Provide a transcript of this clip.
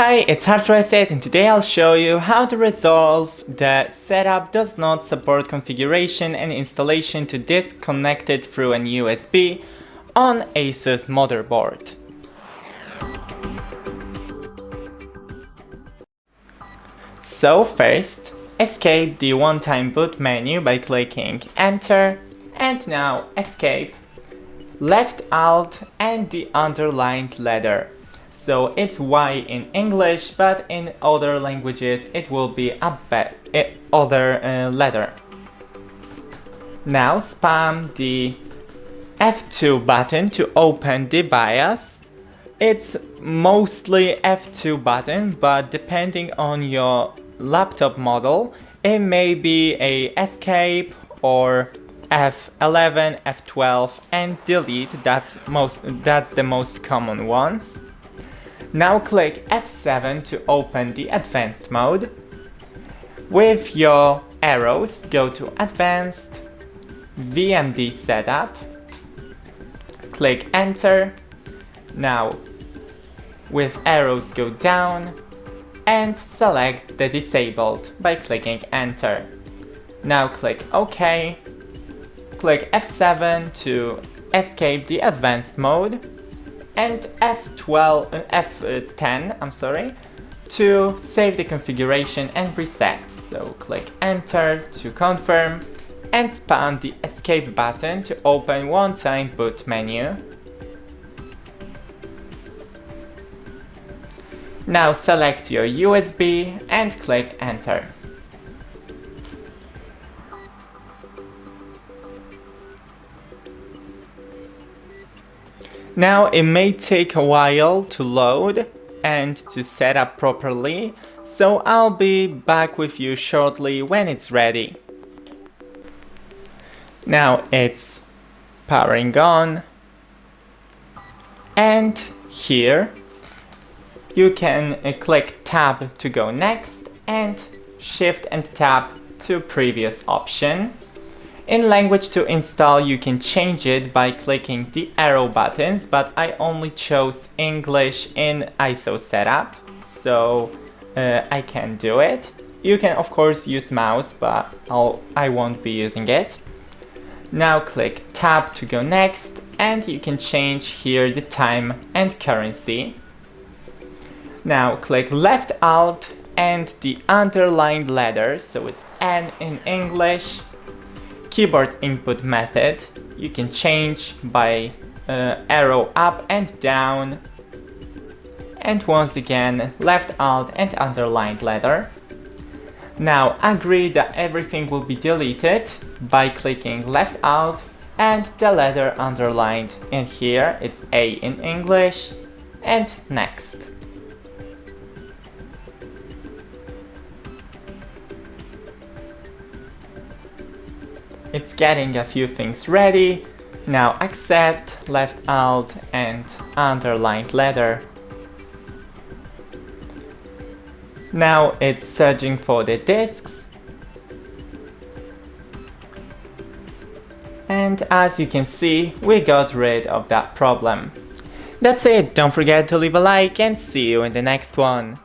Hi, it's HardReset and today I'll show you how to resolve the setup does not support configuration and installation to disk connected through an USB on ASUS motherboard. So first, escape the one-time boot menu by clicking Enter, and now escape left Alt and the underlined letter. So it's Y in English, but in other languages it will be a other letter. Now spam the F2 button to open the BIOS. It's mostly F2 button, but depending on your laptop model, it may be a escape or F11, F12 and delete. That's the most common ones. Now click F7 to open the advanced mode. With your arrows, go to Advanced, VMD Setup, click Enter. Now with arrows go down and select the disabled by clicking Enter. Now click OK, click F7 to escape the advanced mode, and F10 to save the configuration and reset. So click Enter to confirm and spam the escape button to open one-time boot menu. Now select your USB and click Enter. Now it may take a while to load and to set up properly, so I'll be back with you shortly when it's ready. Now it's powering on, and here you can click Tab to go next and Shift and Tab to previous option. In language to install, you can change it by clicking the arrow buttons, but I only chose English in ISO setup, so I can do it. You can of course use mouse, but I won't be using it. Now click Tab to go next, and you can change here the time and currency. Now click left Alt and the underlined letter, so it's N in English. Keyboard input method, you can change by arrow up and down, and once again left Alt and underlined letter. Now agree that everything will be deleted by clicking left Alt and the letter underlined, and here it's A in English, and next. It's getting a few things ready. Now accept, left Alt and underlined letter. Now it's searching for the disks. And as you can see, we got rid of that problem. That's it, don't forget to leave a like and see you in the next one.